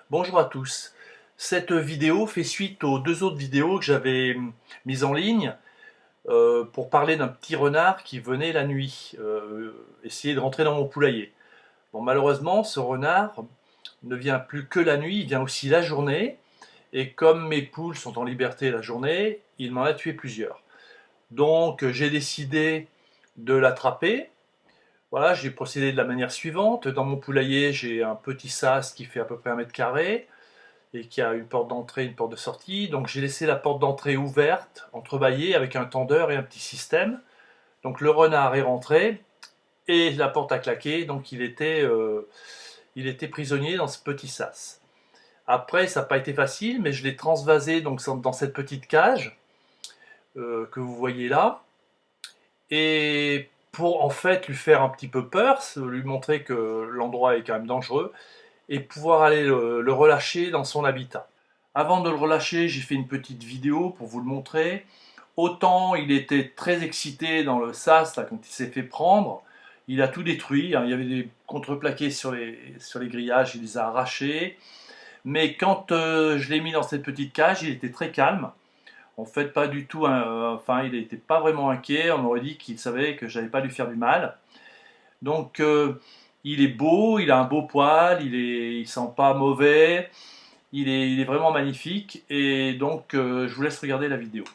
Bonjour à tous. Cette vidéo fait suite aux deux autres vidéos que j'avais mises en ligne pour parler d'un petit renard qui venait la nuit, essayer de rentrer dans mon poulailler. Bon, malheureusement, ce renard ne vient plus que la nuit, il vient aussi la journée, et comme mes poules sont en liberté la journée, il m'en a tué plusieurs. Donc j'ai décidé de l'attraper. Voilà, j'ai procédé de la manière suivante. Dans mon poulailler, j'ai un petit sas qui fait à peu près 1 m² et qui a une porte d'entrée, une porte de sortie. Donc j'ai laissé la porte d'entrée ouverte, entrebâillée, avec un tendeur et un petit système. Donc le renard est rentré et la porte a claqué, donc il était prisonnier dans ce petit sas. Après, ça n'a pas été facile, mais je l'ai transvasé donc dans cette petite cage que vous voyez là. Et pour en fait lui faire un petit peu peur, lui montrer que l'endroit est quand même dangereux, et pouvoir aller le relâcher dans son habitat. Avant de le relâcher, j'ai fait une petite vidéo pour vous le montrer. Autant il était très excité dans le sas là, quand il s'est fait prendre, il a tout détruit, hein. Il y avait des contreplaqués sur les grillages, il les a arrachés. Mais quand je l'ai mis dans cette petite cage, il était très calme. En fait, pas du tout, enfin, il n'était pas vraiment inquiet. On aurait dit qu'il savait que je n'allais pas lui faire du mal. Donc, il est beau, il a un beau poil, il sent pas mauvais, il est vraiment magnifique. Et donc, je vous laisse regarder la vidéo.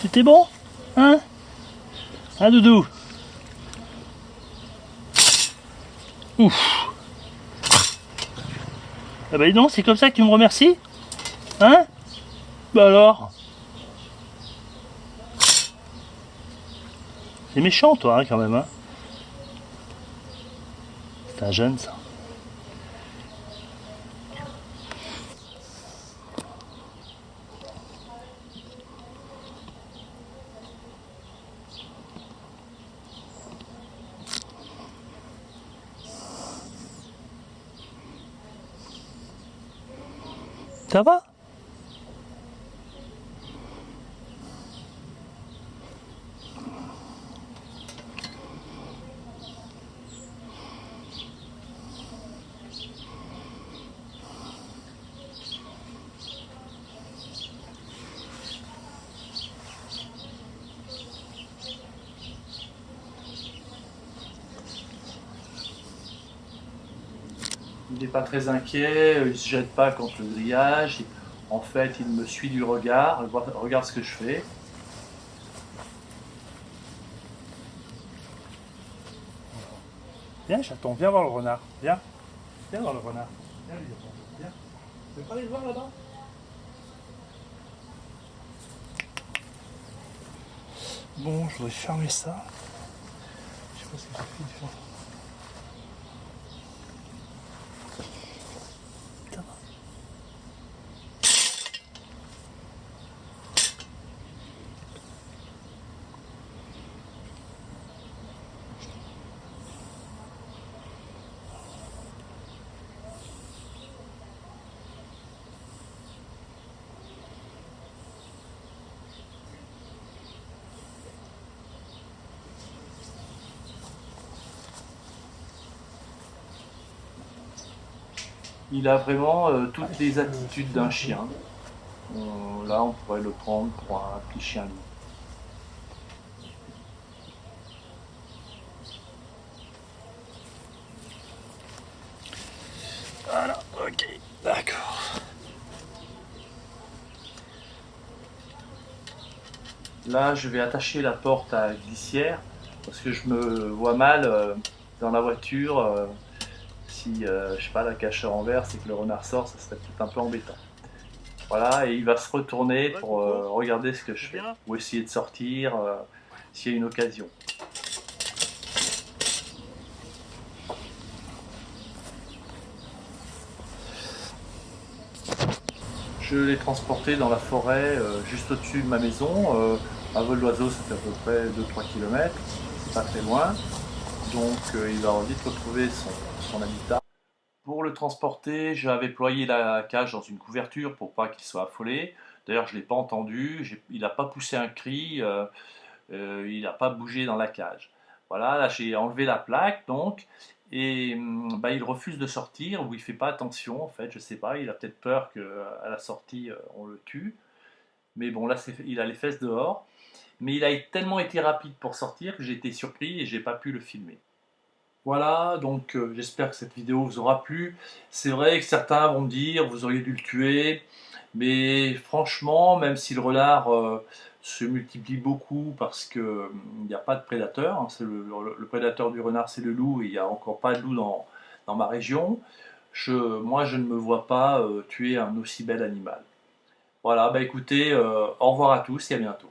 C'était bon? Hein? Hein, Doudou? Ouf! Ah bah dis donc, c'est comme ça que tu me remercies? Hein? Bah alors? C'est méchant toi, hein, quand même, hein? C'est un jeune, ça. Ça va? Il n'est pas très inquiet, il ne se jette pas contre le grillage. En fait, il me suit du regard, regarde ce que je fais. Viens, chaton, viens voir le renard. Viens. Viens voir le renard. Viens, lui, viens. Tu veux pas aller le voir là-bas? Bon, je voudrais fermer ça. Je sais pas ce que j'ai fait différent. Ça va. Il a vraiment toutes les attitudes d'un chien. Là, on pourrait le prendre pour un petit chien loup. Voilà, ok, d'accord. Là, je vais attacher la porte à glissière parce que je me vois mal dans la voiture. Si, je sais pas, la cage en verre, c'est que le renard sort, ça serait peut-être un peu embêtant. Voilà, et il va se retourner Ça va, pour Coco? regarder ce que je Tout fais, bien? ou essayer de sortir s'il y a une occasion. Je l'ai transporté dans la forêt juste au-dessus de ma maison. À vol d'oiseau, ça fait à peu près 2-3 km, c'est pas très loin. Donc il va vite retrouver son habitat. Pour le transporter, j'avais ployé la cage dans une couverture pour pas qu'il soit affolé. D'ailleurs, je ne l'ai pas entendu, il n'a pas poussé un cri, il n'a pas bougé dans la cage. Voilà, là j'ai enlevé la plaque donc, et bah, il refuse de sortir, ou il fait pas attention en fait, je sais pas, il a peut-être peur qu'à la sortie on le tue. Mais bon, là il a les fesses dehors. Mais il a tellement été rapide pour sortir que j'ai été surpris et j'ai pas pu le filmer. Voilà, donc j'espère que cette vidéo vous aura plu. C'est vrai que certains vont me dire, vous auriez dû le tuer, mais franchement, même si le renard se multiplie beaucoup parce qu'il n'y a pas de prédateur, hein, c'est le prédateur du renard c'est le loup, et il n'y a encore pas de loup dans ma région, moi je ne me vois pas tuer un aussi bel animal. Voilà, bah écoutez, au revoir à tous et à bientôt.